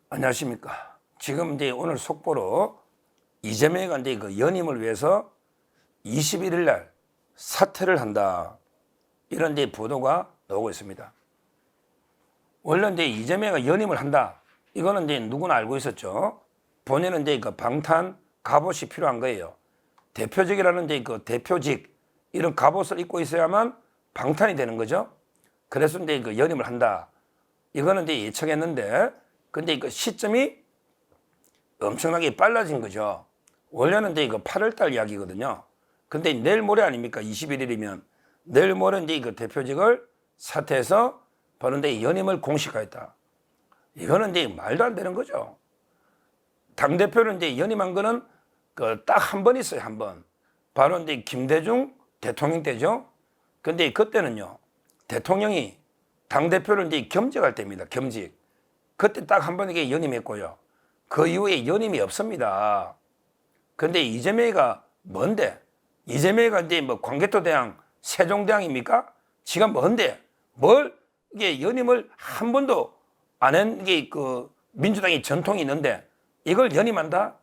안녕하십니까. 지금 이제 오늘 속보로 이재명이가 이제 그 연임을 위해서 21일 날 사퇴를 한다. 이런 이제 보도가 나오고 있습니다. 원래 이제 이재명이가 연임을 한다. 이거는 이제 누구나 알고 있었죠. 본인은 이제 그 방탄 갑옷이 필요한 거예요. 대표직이라는 이제 그 대표직 이런 갑옷을 입고 있어야만 방탄이 되는 거죠. 그래서 이제 그 연임을 한다. 이거는 이제 예측했는데, 근데 그 시점이 엄청나게 빨라진 거죠. 원래는 이제 이거 8월 달 이야기거든요. 근데 내일 모레 아닙니까? 21일이면 내일 모레 이제 그 대표직을 사퇴해서 바로 이제 연임을 공식화했다. 이거는 이제 말도 안 되는 거죠. 당 대표를 이제 연임한 거는 그 딱 한 번 있어요, 한 번. 바로 이제 김대중 대통령 때죠. 근데 그때는요, 대통령이 당 대표를 이제 겸직할 때입니다. 겸직. 그때 딱 한 번 이게 연임했고요. 그 이후에 연임이 없습니다. 근데 이재명이가 뭔데? 이재명이가 이제 뭐 광개토대왕, 세종대왕입니까? 지가 뭔데? 뭘 이게 연임을 한 번도 안 한 게 그 민주당의 전통이 있는데 이걸 연임한다?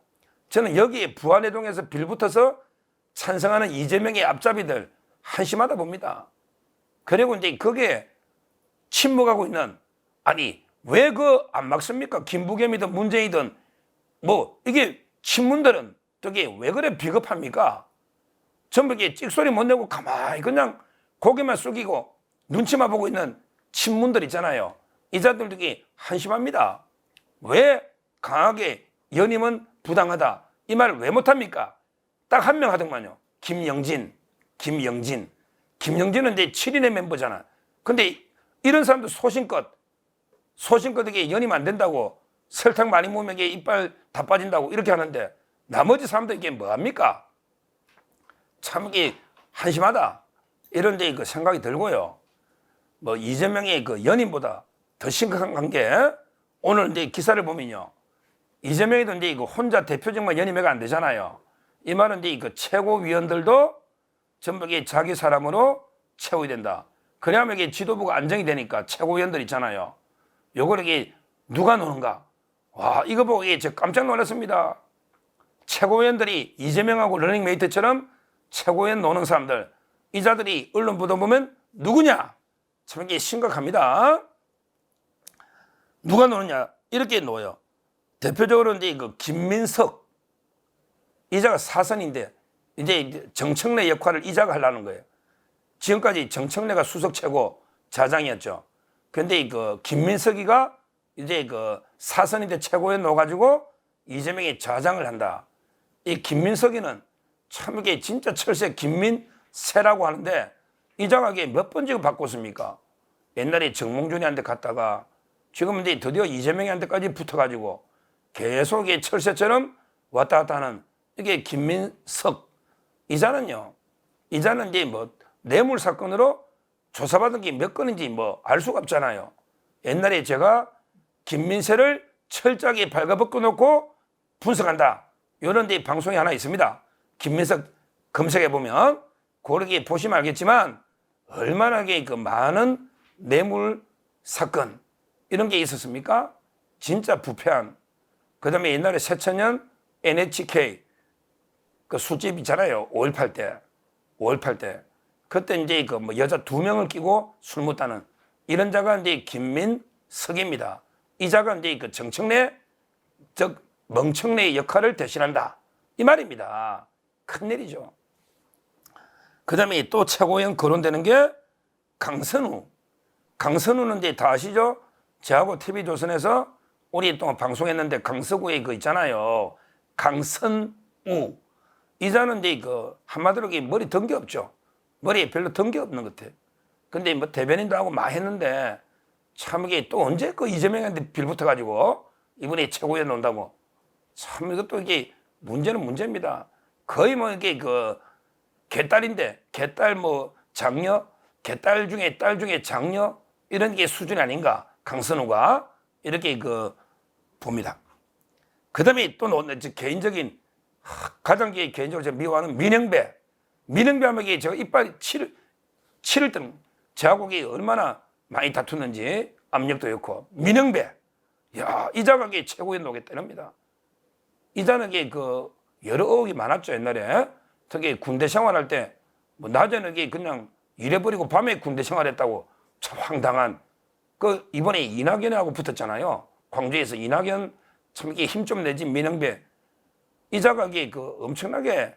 저는 여기에 부안해동에서 빌붙어서 찬성하는 이재명의 앞잡이들 한심하다 봅니다. 그리고 이제 그게 침묵하고 있는, 아니 왜 그 안 막습니까? 김부겸이든 문재인이든 뭐 이게 친문들은 저게 왜 그래 비겁합니까? 전부 이게 찍소리 못 내고 가만히 그냥 고개만 숙이고 눈치만 보고 있는 친문들 있잖아요. 이 자들이 한심합니다. 왜 강하게 연임은 부당하다 이 말을 왜 못합니까? 딱 한 명 하더만요. 김영진은 이제 7인의 멤버잖아. 근데 이런 사람도 소신껏 이게 연임 안 된다고, 설탕 많이 먹으면 이게 이빨 다 빠진다고 이렇게 하는데 나머지 사람들 이게 뭐합니까? 참 이게 한심하다. 이런 데 그 생각이 들고요. 뭐 이재명의 그 연임보다 더 심각한 게 오늘 이제 기사를 보면요. 이재명이도 이제 이거 혼자 대표직만 연임해가 안 되잖아요. 이 말은 이제 그 최고위원들도 전부 이게 자기 사람으로 채워야 된다. 그래야만 이게 지도부가 안정이 되니까 최고위원들 있잖아요. 요걸 이게 누가 노는가? 와, 이거 보고 이게 저 깜짝 놀랐습니다. 최고위원들이 이재명하고 러닝메이트처럼 최고위원 노는 사람들, 이 자들이 언론 보도 보면 누구냐? 참 이게 심각합니다. 누가 노느냐? 이렇게 놓아요. 대표적으로 이제 그 김민석 이자가 사선인데 이제 정청래 역할을 이자가 하려는 거예요. 지금까지 정청래가 수석 최고 자장이었죠. 근데 그 김민석이가 이제 그 사선인데 최고에 넣어가지고 이재명이 좌장을 한다. 이 김민석이는 참 이게 진짜 철새 김민세라고 하는데 이자가 몇 번 지금 바꿨습니까? 옛날에 정몽준이한테 갔다가 지금 이제 드디어 이재명이한테까지 붙어가지고 계속 철새처럼 왔다 갔다 하는 이게 김민석. 이자는 이제 뭐 뇌물 사건으로 조사받은 게 몇 건인지 뭐 알 수가 없잖아요. 옛날에 제가 김민세를 철저하게 발가벗고 놓고 분석한다. 이런 데 방송이 하나 있습니다. 김민석 검색해보면 그렇게 보시면 알겠지만 얼마나 그 많은 뇌물 사건 이런 게 있었습니까? 진짜 부패한. 그 다음에 옛날에 새천년 NHK 그 술집 있잖아요. 5.18 때. 그때 이제 그 뭐 여자 2명을 끼고 술 먹다는 이런 자가 이제 김민석입니다. 이 자가 이제 그 정청래, 즉 멍청래의 역할을 대신한다. 이 말입니다. 큰일이죠. 그 다음에 또 최고위원 거론되는 게 강선우. 강선우는 이제 다 아시죠? 저하고 TV조선에서 우리 또 방송했는데 강서구에 그 있잖아요. 강선우. 이 자는 이제 그 한마디로 머리 든 게 없죠. 머리에 별로 든 게 없는 것 같아. 근데 뭐 대변인도 하고 막 했는데 참 이게 또 언제 그 이재명한테 빌붙어가지고 이번에 최고위원 논다고. 참 이것도 이게 문제는 문제입니다. 거의 뭐 이게 그 개딸인데 개딸 뭐 장녀, 개딸 중에 딸 중에 장녀 이런 게 수준이 아닌가. 강선우가 이렇게 그 봅니다. 그 다음에 또 개인적인 가장 개인적으로 제가 미워하는 민영배 하면 제가 이빨 치를 때는 저하고 얼마나 많이 다투는지 압력도 좋고 민영배 야, 이자가 이게 최고의 노겠다랍니다. 이자는 이게 그 여러 의혹이 많았죠, 옛날에. 특히 군대 생활할 때, 뭐 낮에는 이게 그냥 일해버리고 밤에 군대 생활했다고 참 황당한. 그 이번에 이낙연하고 붙었잖아요. 광주에서 이낙연 참 이게 힘 좀 내지 민영배. 이자가 이게 그 엄청나게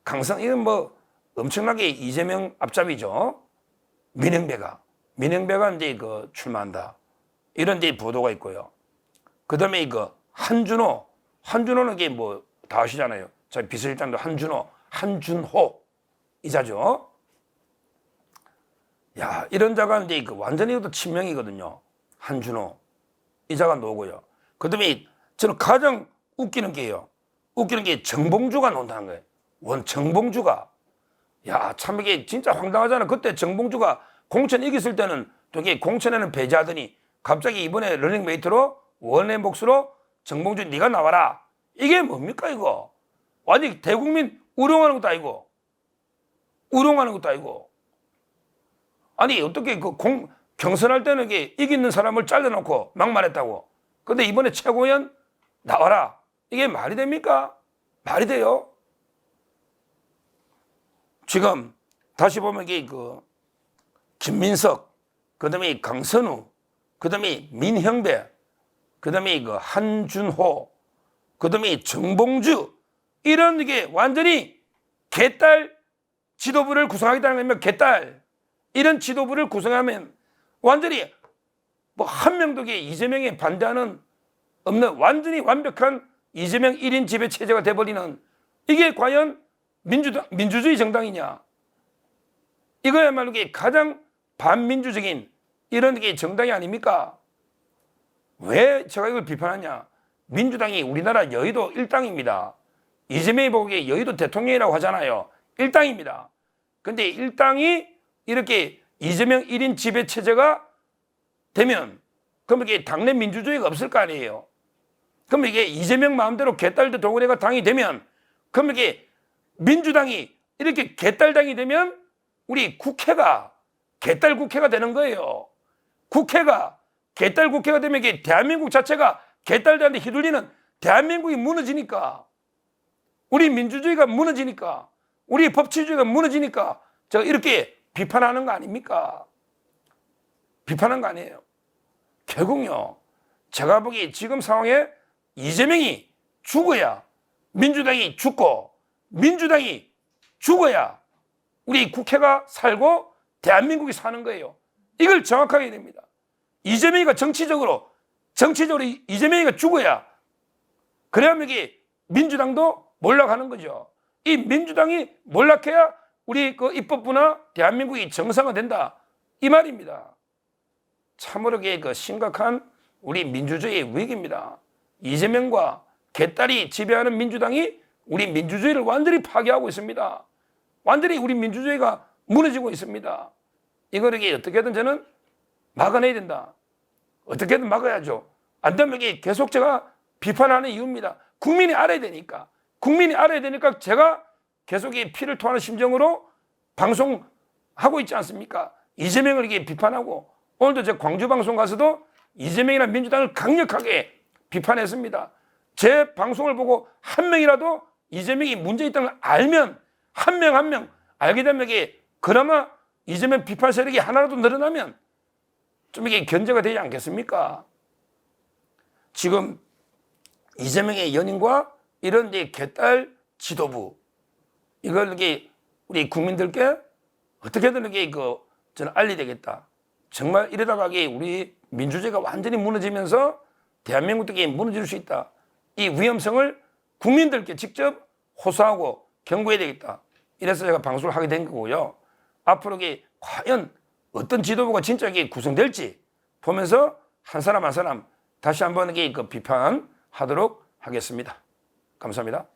강성, 이건 뭐 엄청나게 이재명 앞잡이죠. 민영배가 이제 그 출마한다. 이런 데 보도가 있고요. 그 다음에 이거 한준호는 이게 뭐 다 아시잖아요. 저희 비서실장도 한준호 이자죠. 야, 이런 자가 이제 그 완전히 또 친명이거든요. 한준호 이자가 노고요. 그 다음에 저는 가장 웃기는 게요. 웃기는 게 정봉주가 논다는 거예요. 정봉주가. 야, 참 이게 진짜 황당하잖아. 그때 정봉주가 공천 이겼을 때는 되게 공천에는 배제하더니 갑자기 이번에 러닝메이트로 원내 몫으로 정봉주 네가 나와라. 이게 뭡니까 이거? 완전히 대국민 우롱하는 것도 아니고 우롱하는 것도 아니고. 아니 어떻게 그 경선할 때는 이게 이기는 사람을 잘라놓고 막말했다고. 근데 이번에 최고위원 나와라. 이게 말이 됩니까? 말이 돼요? 지금 다시 보면 이게 그 김민석, 그다음에 강선우, 그다음에 민형배, 그다음에 그 한준호, 그다음에 정봉주, 이런 게 완전히 개딸 지도부를 구성하겠다는 거면 개딸 이런 지도부를 구성하면 완전히 뭐 한 명도 이재명에 반대하는 없는 완전히 완벽한 이재명 1인 지배 체제가 돼버리는, 이게 과연 민주주의 정당이냐? 이거야말로 가장 반민주적인 이런 게 정당이 아닙니까? 왜 제가 이걸 비판하냐? 민주당이 우리나라 여의도 1당입니다. 이재명이 보기에 여의도 대통령이라고 하잖아요. 1당입니다. 근데 1당이 이렇게 이재명 1인 지배 체제가 되면 그럼 이게 당내 민주주의가 없을 거 아니에요. 그럼 이게 이재명 마음대로 개딸들 동원회가 당이 되면, 그럼 이게 민주당이 이렇게 개딸당이 되면 우리 국회가 개딸 국회가 되는 거예요. 국회가 개딸 국회가 되면 이게 대한민국 자체가 개딸들한테 휘둘리는 대한민국이 무너지니까, 우리 민주주의가 무너지니까, 우리 법치주의가 무너지니까 저 이렇게 비판하는 거 아닙니까? 비판한 거 아니에요. 결국요, 제가 보기에 지금 상황에 이재명이 죽어야 민주당이 죽고, 민주당이 죽어야 우리 국회가 살고 대한민국이 사는 거예요. 이걸 정확하게 해야 됩니다. 이재명이가 정치적으로 이재명이가 죽어야, 그래야만 이게 민주당도 몰락하는 거죠. 이 민주당이 몰락해야 우리 그 입법부나 대한민국이 정상화된다, 이 말입니다. 참으로 그 심각한 우리 민주주의의 위기입니다. 이재명과 개딸이 지배하는 민주당이 우리 민주주의를 완전히 파괴하고 있습니다. 완전히 우리 민주주의가 무너지고 있습니다. 이걸 어떻게든 저는 막아내야 된다. 어떻게든 막아야죠. 안 되면 계속 제가 비판하는 이유입니다. 국민이 알아야 되니까. 국민이 알아야 되니까 제가 계속 피를 토하는 심정으로 방송하고 있지 않습니까? 이재명을 비판하고, 오늘도 제가 광주 방송 가서도 이재명이나 민주당을 강력하게 비판했습니다. 제 방송을 보고 한 명이라도 이재명이 문제 있다는 걸 알면, 한 명 한 명 알게 되면 그나마 이재명 비판 세력이 하나라도 늘어나면 좀 견제가 되지 않겠습니까? 지금 이재명의 연인과 이런 개딸 지도부, 이걸 우리 국민들께 어떻게든 저는 알려야 되겠다. 정말 이러다가 우리 민주주의가 완전히 무너지면서 대한민국도 무너질 수 있다. 이 위험성을 국민들께 직접 호소하고 경고해야 되겠다. 이래서 제가 방송을 하게 된 거고요. 앞으로 과연 어떤 지도부가 진짜 구성될지 보면서 한 사람 한 사람 다시 한번 비판하도록 하겠습니다. 감사합니다.